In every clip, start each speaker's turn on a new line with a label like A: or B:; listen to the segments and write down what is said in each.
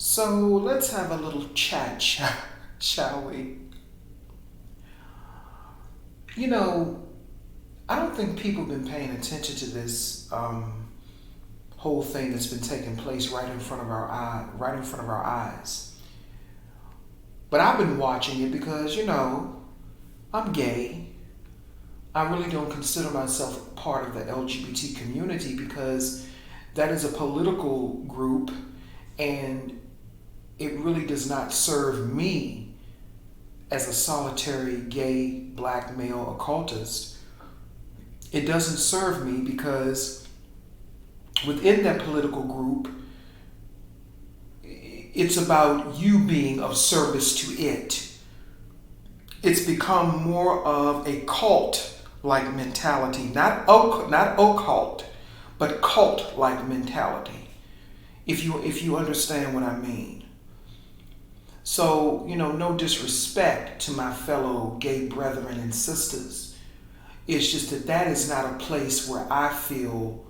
A: So let's have a little chat, shall we? You know, I don't think people have been paying attention to this whole thing that's been taking place right in front of our right in front of our eyes. But I've been watching it because I'm gay. I really don't consider myself part of the LGBT community because that is a political group and it really does not serve me as a solitary gay black male occultist. It doesn't serve me because within that political group, it's about you being of service to it. It's become more of a cult-like mentality, not occult, but cult-like mentality. If you understand what I mean. So, no disrespect to my fellow gay brethren and sisters. It's just that is not a place where I feel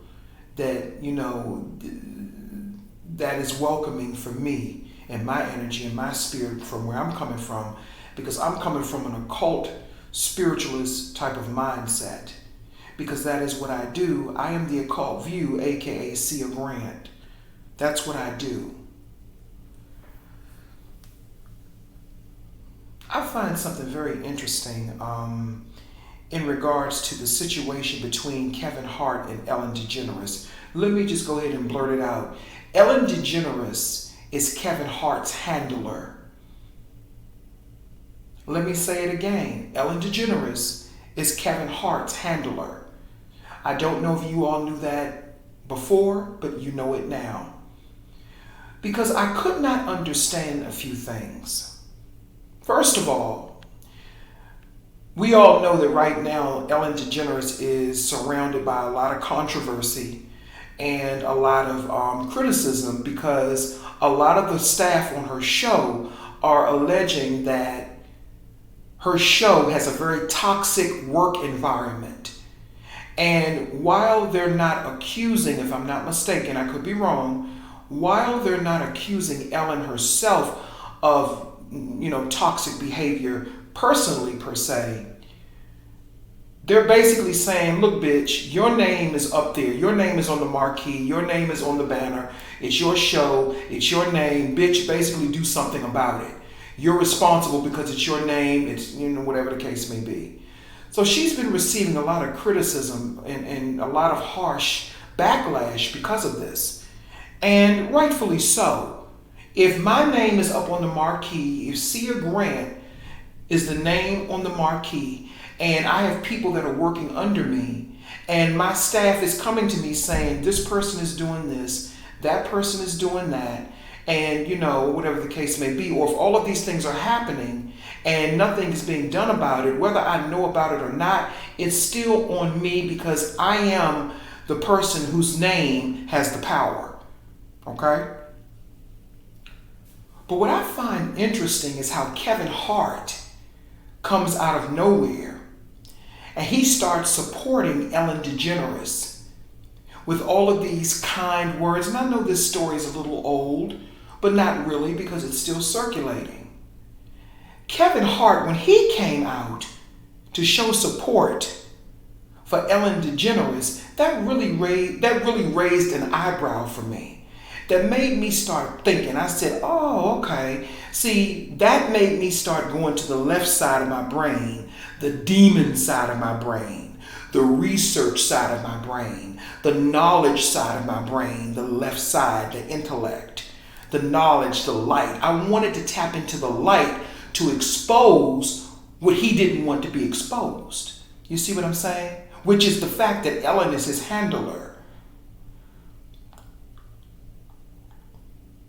A: that, that is welcoming for me and my energy and my spirit from where I'm coming from, because I'm coming from an occult spiritualist type of mindset, because that is what I do. I am the occult view, aka Sia Grant. That's what I do. I find something very interesting in regards to the situation between Kevin Hart and Ellen DeGeneres. Let me just go ahead and blurt it out. Ellen DeGeneres is Kevin Hart's handler. Let me say it again. Ellen DeGeneres is Kevin Hart's handler. I don't know if you all knew that before, but you know it now. Because I could not understand a few things. First of all, we all know that right now Ellen DeGeneres is surrounded by a lot of controversy and a lot of criticism because a lot of the staff on her show are alleging that her show has a very toxic work environment. And while they're not accusing, if I'm not mistaken, I could be wrong, while they're not accusing Ellen herself of toxic behavior personally per se, they're basically saying, look, bitch, your name is up there. Your name is on the marquee. Your name is on the banner. It's your show. It's your name. Bitch, basically do something about it. You're responsible because it's your name. It's, whatever the case may be. So she's been receiving a lot of criticism and a lot of harsh backlash because of this. And rightfully so. If my name is up on the marquee, if Sia Grant is the name on the marquee, and I have people that are working under me, and my staff is coming to me saying, this person is doing this, that person is doing that, and whatever the case may be, or if all of these things are happening and nothing is being done about it, whether I know about it or not, it's still on me because I am the person whose name has the power. Okay? But what I find interesting is how Kevin Hart comes out of nowhere and he starts supporting Ellen DeGeneres with all of these kind words. And I know this story is a little old, but not really because it's still circulating. Kevin Hart, when he came out to show support for Ellen DeGeneres, that really raised an eyebrow for me. That made me start thinking. I said, oh, okay. See, that made me start going to the left side of my brain, the demon side of my brain, the research side of my brain, the knowledge side of my brain, the left side, the intellect, the knowledge, the light. I wanted to tap into the light to expose what he didn't want to be exposed. You see what I'm saying? Which is the fact that Ellen is his handler.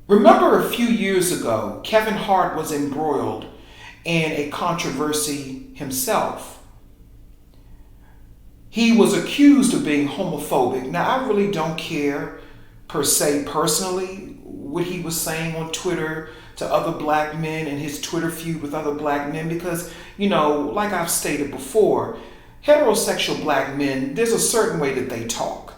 A: Remember a few years ago, Kevin Hart was embroiled in a controversy himself. He was accused of being homophobic. Now, I really don't care per se personally what he was saying on Twitter to other black men and his Twitter feud with other black men because, like I've stated before, heterosexual black men, there's a certain way that they talk.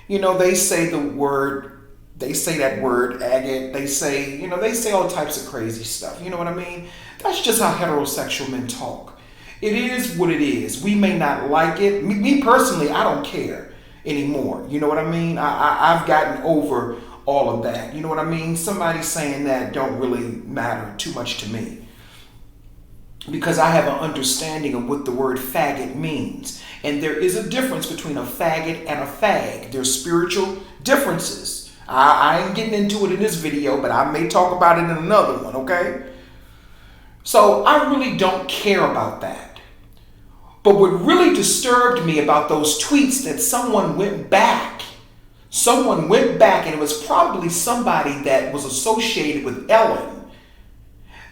A: They say the word They say that word, agate. They say, they say all types of crazy stuff. You know what I mean? That's just how heterosexual men talk. It is what it is. We may not like it. Me personally, I don't care anymore. You know what I mean? I've gotten over all of that. You know what I mean? Somebody saying that don't really matter too much to me, because I have an understanding of what the word faggot means. And there is a difference between a faggot and a fag. There's spiritual differences. I ain't getting into it in this video, but I may talk about it in another one, okay? So I really don't care about that. But what really disturbed me about those tweets that someone went back, and it was probably somebody that was associated with Ellen.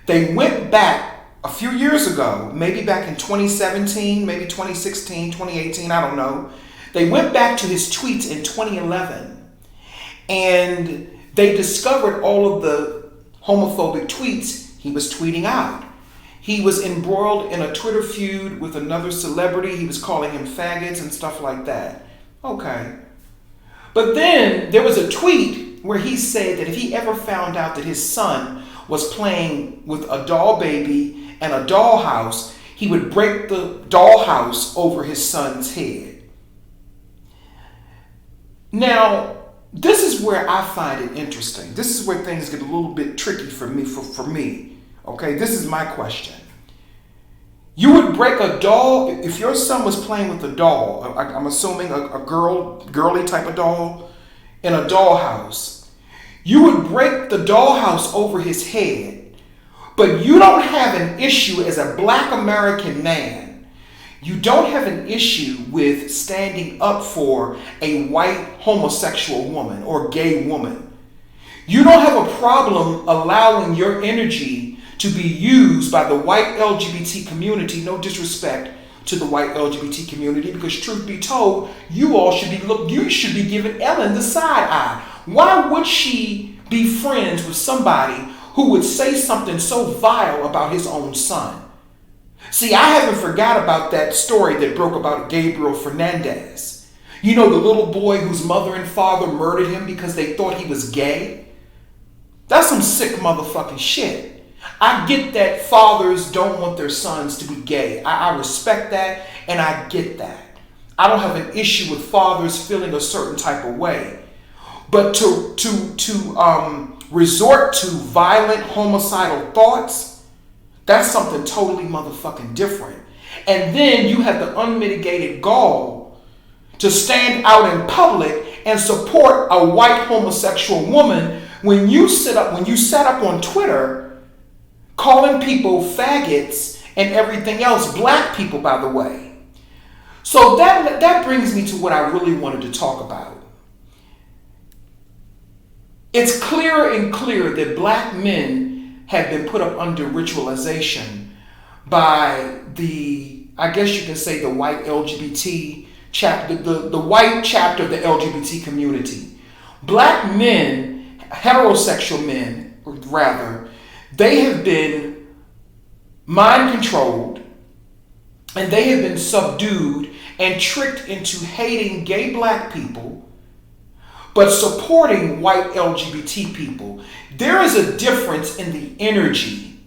A: They went back a few years ago, maybe back in 2017, maybe 2016, 2018, I don't know. They went back to his tweets in 2011. And they discovered all of the homophobic tweets he was tweeting out. He was embroiled in a Twitter feud with another celebrity. He was calling him faggots and stuff like that. Okay. But then there was a tweet where he said that if he ever found out that his son was playing with a doll baby and a dollhouse, he would break the dollhouse over his son's head. Now, this is where I find it interesting. This is where things get a little bit tricky for me. Okay, this is my question. You would break a doll if your son was playing with a doll. I'm assuming a girly type of doll in a dollhouse. You would break the dollhouse over his head, but you don't have an issue as a Black American man. You don't have an issue with standing up for a white homosexual woman or gay woman. You don't have a problem allowing your energy to be used by the white LGBT community. No disrespect to the white LGBT community, because truth be told, you should be giving Ellen the side eye. Why would she be friends with somebody who would say something so vile about his own son? See, I haven't forgot about that story that broke about Gabriel Fernandez. You know, the little boy whose mother and father murdered him because they thought he was gay? That's some sick motherfucking shit. I get that fathers don't want their sons to be gay. I respect that, and I get that. I don't have an issue with fathers feeling a certain type of way. But to resort to violent homicidal thoughts, that's something totally motherfucking different. And then you have the unmitigated gall to stand out in public and support a white homosexual woman when you sat up on Twitter calling people faggots and everything else, Black people, by the way. So that brings me to what I really wanted to talk about. It's clearer and clearer that Black men have been put up under ritualization by I guess you can say the white LGBT chapter, the white chapter of the LGBT community. Black men, heterosexual men, rather, they have been mind controlled, and they have been subdued and tricked into hating gay Black people, but supporting white LGBT people. There is a difference in the energy.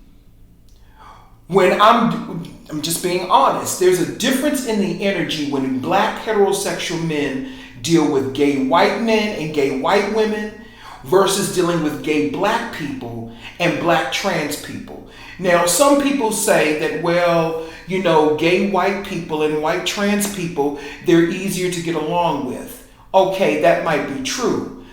A: When I'm just being honest, there's a difference in the energy when Black heterosexual men deal with gay white men and gay white women versus dealing with gay Black people and Black trans people. Now, some people say that, well, gay white people and white trans people, they're easier to get along with. Okay, that might be true.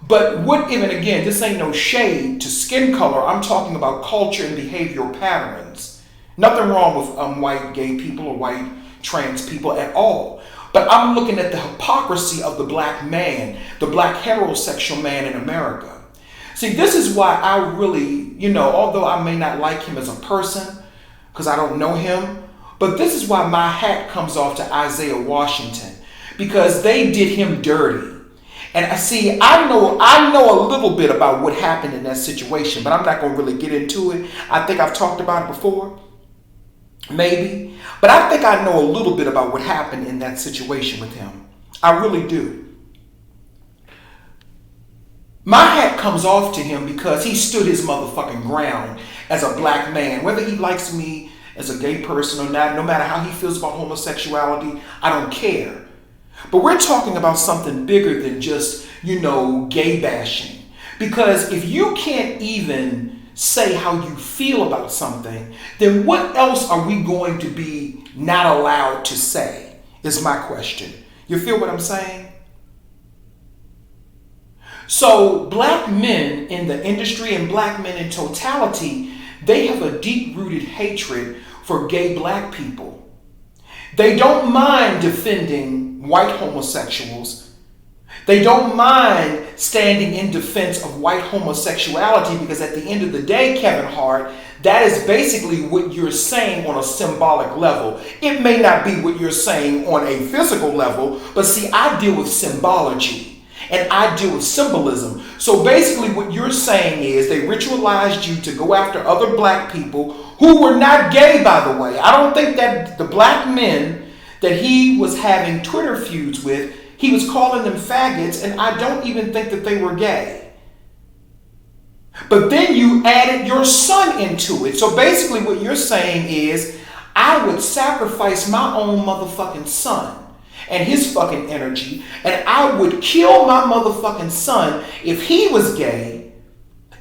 A: But even again, this ain't no shade to skin color. I'm talking about culture and behavioral patterns. Nothing wrong with white gay people or white trans people at all. But I'm looking at the hypocrisy of the Black man, the Black heterosexual man in America. See, this is why I really, although I may not like him as a person, because I don't know him, but this is why my hat comes off to Isaiah Washington, because they did him dirty. And I know a little bit about what happened in that situation, but I'm not going to really get into it. I think I've talked about it before, maybe. But I think I know a little bit about what happened in that situation with him. I really do. My hat comes off to him because he stood his motherfucking ground as a black man. Whether he likes me as a gay person or not, no matter how he feels about homosexuality, I don't care. But we're talking about something bigger than just, gay bashing. Because if you can't even say how you feel about something, then what else are we going to be not allowed to say, is my question. You feel what I'm saying? So black men in the industry and black men in totality, they have a deep-rooted hatred for gay black people. They don't mind defending white homosexuals. They don't mind standing in defense of white homosexuality because at the end of the day, Kevin Hart, that is basically what you're saying on a symbolic level. It may not be what you're saying on a physical level, but see, I deal with symbology. And I deal with symbolism. So basically what you're saying is they ritualized you to go after other black people who were not gay, by the way. I don't think that the black men that he was having Twitter feuds with, he was calling them faggots, and I don't even think that they were gay. But then you added your son into it. So basically what you're saying is I would sacrifice my own motherfucking son and his fucking energy, and I would kill my motherfucking son if he was gay.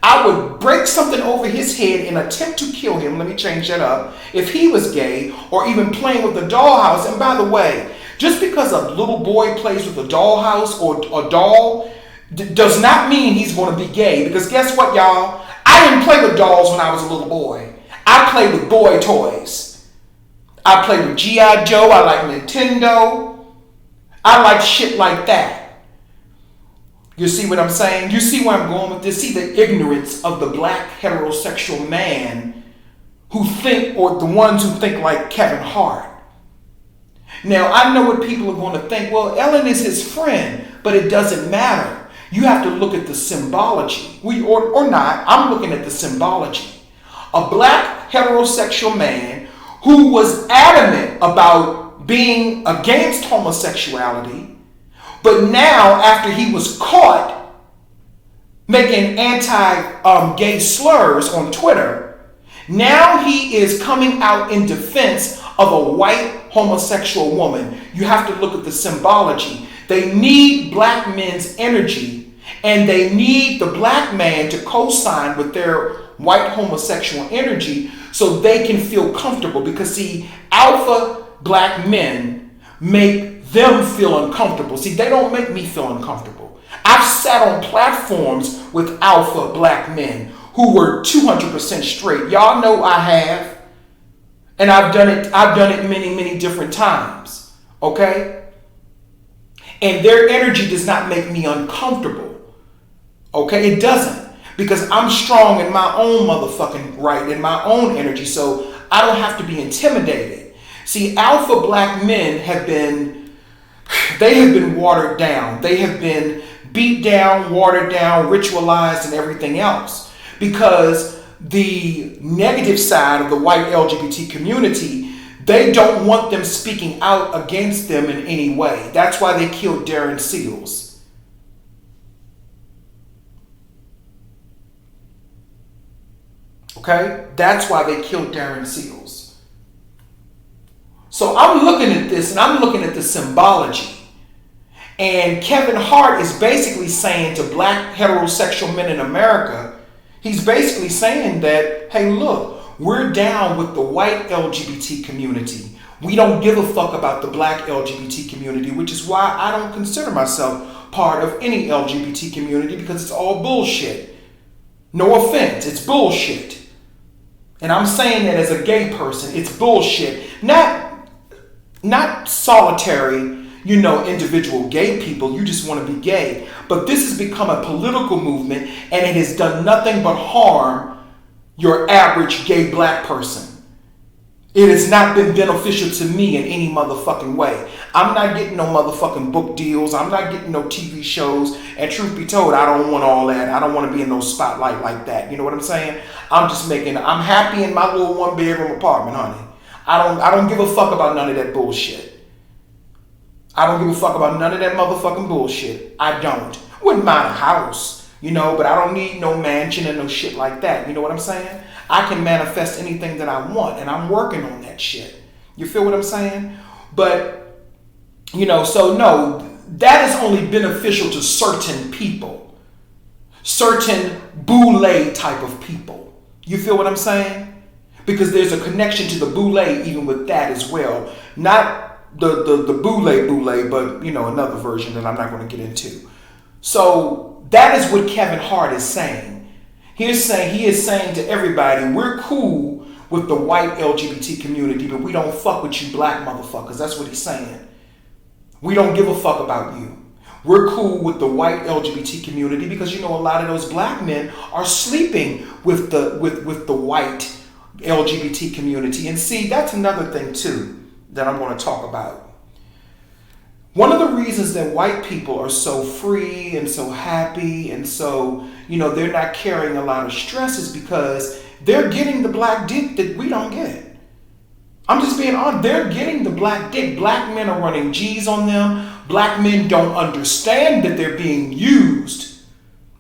A: I would break something over his head and attempt to kill him. Let me change that up. If he was gay, or even playing with a dollhouse. And by the way, just because a little boy plays with a dollhouse or a doll does not mean he's going to be gay. Because guess what, y'all? I didn't play with dolls when I was a little boy. I played with boy toys. I played with G.I. Joe. I like Nintendo. I like shit like that. You see what I'm saying? You see where I'm going with this? See the ignorance of the black heterosexual man who think, or the ones who think like Kevin Hart. Now, I know what people are going to think. Well, Ellen is his friend, but it doesn't matter. You have to look at the symbology. Or not. I'm looking at the symbology. A black heterosexual man who was adamant about being against homosexuality, but now after he was caught making anti-gay slurs on Twitter, now he is coming out in defense of a white homosexual woman. You have to look at the symbology. They need black men's energy, and they need the black man to co-sign with their white homosexual energy so they can feel comfortable. Because see, alpha black men make them feel uncomfortable. See, they don't make me feel uncomfortable. I've sat on platforms with alpha black men who were 200% straight. Y'all know I have. And I've done it many, many different times. Okay? And their energy does not make me uncomfortable. Okay? It doesn't. Because I'm strong in my own motherfucking right, in my own energy. So I don't have to be intimidated. See, alpha black men have been watered down. They have been beat down, watered down, ritualized, and everything else. Because the negative side of the white LGBT community, they don't want them speaking out against them in any way. That's why they killed Darren Seals. Okay? That's why they killed Darren Seals. So I'm looking at this and I'm looking at the symbology. And Kevin Hart is basically saying to black heterosexual men in America, he's basically saying that, hey, look, we're down with the white LGBT community. We don't give a fuck about the black LGBT community, which is why I don't consider myself part of any LGBT community, because it's all bullshit. No offense, it's bullshit. And I'm saying that as a gay person, it's bullshit. Not solitary, individual gay people. You just want to be gay. But this has become a political movement, and it has done nothing but harm your average gay black person. It has not been beneficial to me in any motherfucking way. I'm not getting no motherfucking book deals. I'm not getting no TV shows. And truth be told, I don't want all that. I don't want to be in no spotlight like that. You know what I'm saying? I'm happy in my little 1-bedroom apartment, honey. I don't give a fuck about none of that bullshit. I don't give a fuck about none of that motherfucking bullshit. I don't. Wouldn't mind a house. but I don't need no mansion and no shit like that. You know what I'm saying? I can manifest anything that I want, and I'm working on that shit. You feel what I'm saying? But, so no, that is only beneficial to certain people, certain boule type of people. You feel what I'm saying? Because there's a connection to the boule even with that as well. Not the boule, but, another version that I'm not going to get into. So that is what Kevin Hart is saying. He is saying to everybody, we're cool with the white LGBT community, but we don't fuck with you black motherfuckers. That's what he's saying. We don't give a fuck about you. We're cool with the white LGBT community because a lot of those black men are sleeping with the white LGBT community. And see, that's another thing too that I'm going to talk about. One of the reasons that white people are so free and so happy and so, they're not carrying a lot of stress is because they're getting the black dick that we don't get. I'm just being honest. They're getting the black dick. Black men are running G's on them. Black men don't understand that they're being used.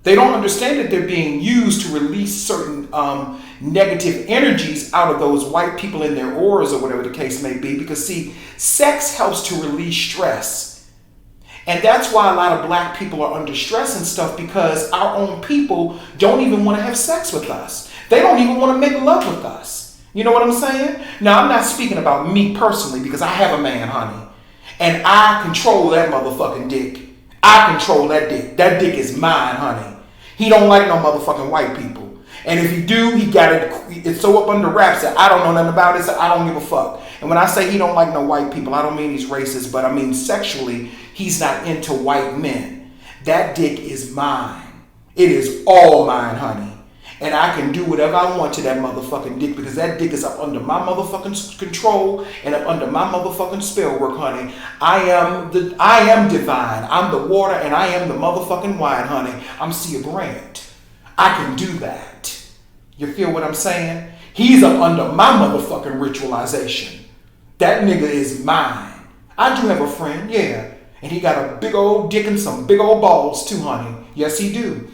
A: They don't understand that they're being used to release certain negative energies out of those white people in their auras or whatever the case may be. Because see, sex helps to release stress. And that's why a lot of black people are under stress and stuff, because our own people don't even want to have sex with us. They don't even want to make love with us. You know what I'm saying? Now, I'm not speaking about me personally because I have a man, honey. And I control that motherfucking dick. I control that dick. That dick is mine, honey. He don't like no motherfucking white people. And if he do, he got it. It's so up under wraps that I don't know nothing about it, so I don't give a fuck. And when I say he don't like no white people, I don't mean he's racist, but I mean sexually, he's not into white men. That dick is mine. It is all mine, honey. And I can do whatever I want to that motherfucking dick because that dick is up under my motherfucking control and up under my motherfucking spell work, honey. I am divine. I'm the water and I am the motherfucking wine, honey. I'm Sia Grant. I can do that. You feel what I'm saying? He's up under my motherfucking ritualization. That nigga is mine. I do have a friend, yeah. And he got a big old dick and some big old balls too, honey. Yes, he do.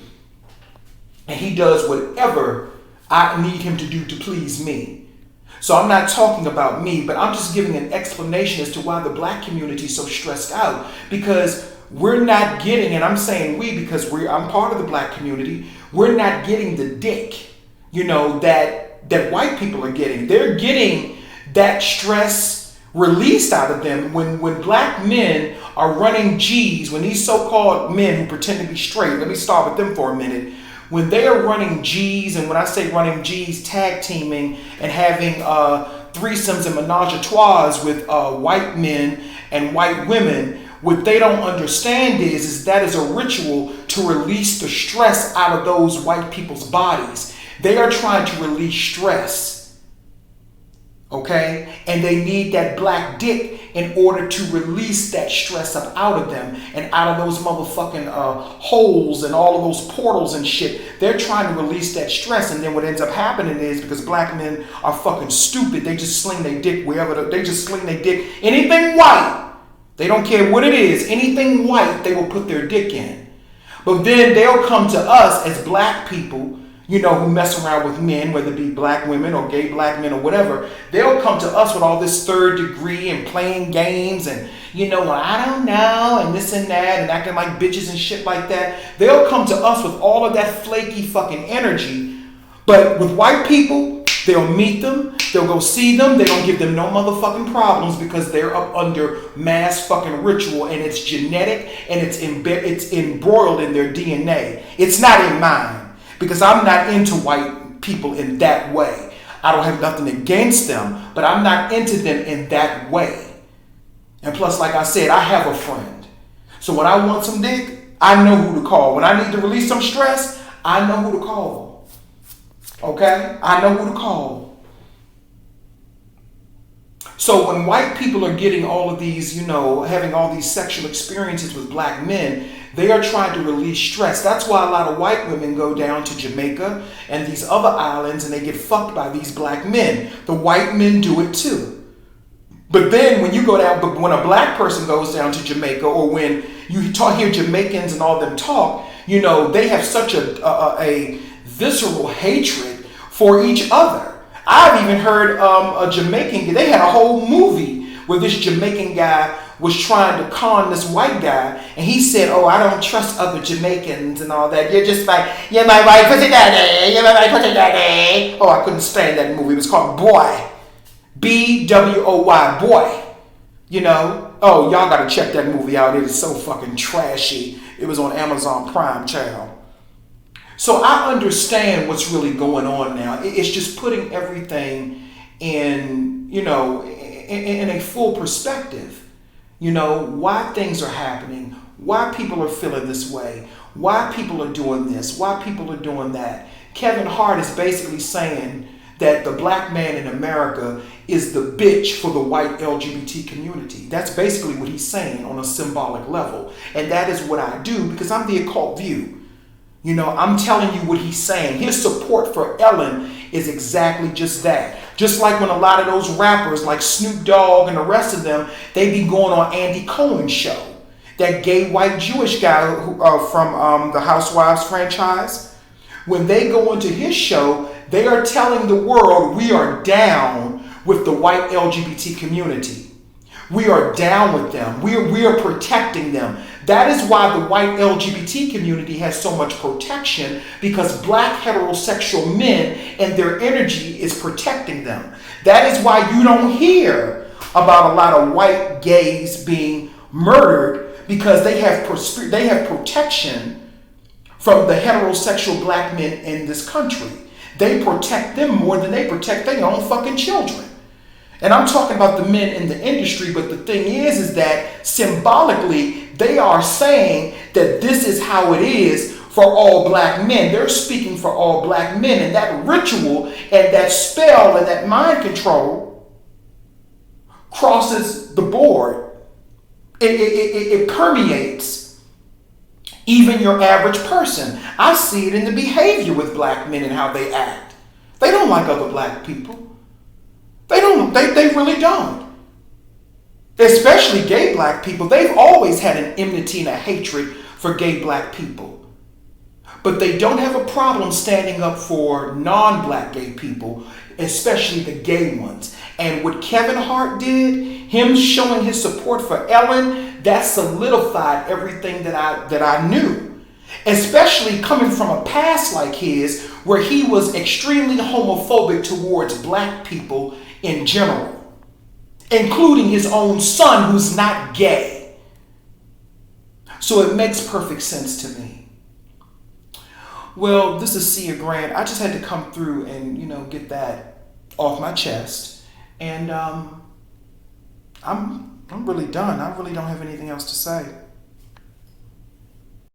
A: And he does whatever I need him to do to please me. So I'm not talking about me, but I'm just giving an explanation as to why the black community is so stressed out. Because we're not getting, and I'm saying we because I'm part of the black community, we're not getting the dick, that white people are getting. They're getting that stress released out of them when black men are running G's, when these so-called men who pretend to be straight, let me start with them for a minute. When they are running G's, and when I say running G's, tag teaming and having threesomes and menage a trois with white men and white women, what they don't understand is that is a ritual to release the stress out of those white people's bodies. They are trying to release stress, okay? And they need that black dick in order to release that stress up out of them and out of those motherfucking holes and all of those portals and shit. They're trying to release that stress, and then what ends up happening is because black men are fucking stupid, they just sling their dick wherever. They just sling their dick. Anything white, they don't care what it is. Anything white, they will put their dick in. But then they'll come to us as black people, who mess around with men, whether it be black women or gay black men or whatever. They'll come to us with all this third degree and playing games and, well, I don't know, and this and that, and acting like bitches and shit like that. They'll come to us with all of that flaky fucking energy. But with white people, they'll meet them, they'll go see them, they don't give them no motherfucking problems because they're up under mass fucking ritual, and it's genetic and it's embroiled in their DNA. It's not in mine. Because I'm not into white people in that way. I don't have nothing against them, but I'm not into them in that way. And plus, like I said, I have a friend. So when I want some dick, I know who to call. When I need to release some stress, I know who to call. Okay? I know who to call. So when white people are getting all of these, having all these sexual experiences with black men, they are trying to release stress. That's why a lot of white women go down to Jamaica and these other islands and they get fucked by these black men. The white men do it too. But then when you go down, but when a black person goes down to Jamaica, or when you hear Jamaicans and all them talk, They have such a visceral hatred for each other. I've even heard a Jamaican, they had a whole movie where this Jamaican guy was trying to con this white guy, and he said, "Oh, I don't trust other Jamaicans and all that. You're just like, you're my white pussy daddy, you're my white pussy daddy." Oh, I couldn't stand that movie. It was called Boy. BWOY, Boy. Oh, y'all gotta check that movie out. It is so fucking trashy. It was on Amazon Prime Channel. So I understand what's really going on now. It's just putting everything in, in a full perspective. Why things are happening, why people are feeling this way, why people are doing this, why people are doing that. Kevin Hart is basically saying that the black man in America is the bitch for the white LGBT community. That's basically what he's saying on a symbolic level. And that is what I do because I'm the occult view. I'm telling you what he's saying. His support for Ellen is exactly just that. Just like when a lot of those rappers like Snoop Dogg and the rest of them, they be going on Andy Cohen's show. That gay white Jewish guy from the Housewives franchise. When they go into his show, they are telling the world we are down with the white LGBT community. We are down with them. We are protecting them. That is why the white LGBT community has so much protection, because black heterosexual men and their energy is protecting them. That is why you don't hear about a lot of white gays being murdered, because they have protection from the heterosexual black men in this country. They protect them more than they protect their own fucking children. And I'm talking about the men in the industry, but the thing is that symbolically, they are saying that this is how it is for all black men. They're speaking for all black men. And that ritual and that spell and that mind control crosses the board. It permeates even your average person. I see it in the behavior with black men and how they act. They don't like other black people. They really don't. Especially gay black people. They've always had an enmity and a hatred for gay black people. But they don't have a problem standing up for non-black gay people, especially the gay ones. And what Kevin Hart did, him showing his support for Ellen, that solidified everything that I knew. Especially coming from a past like his, where he was extremely homophobic towards black people in general, including his own son, who's not gay. So it makes perfect sense to me. Well, this is Sia Grant. I just had to come through and, get that off my chest. And I'm really done. I really don't have anything else to say.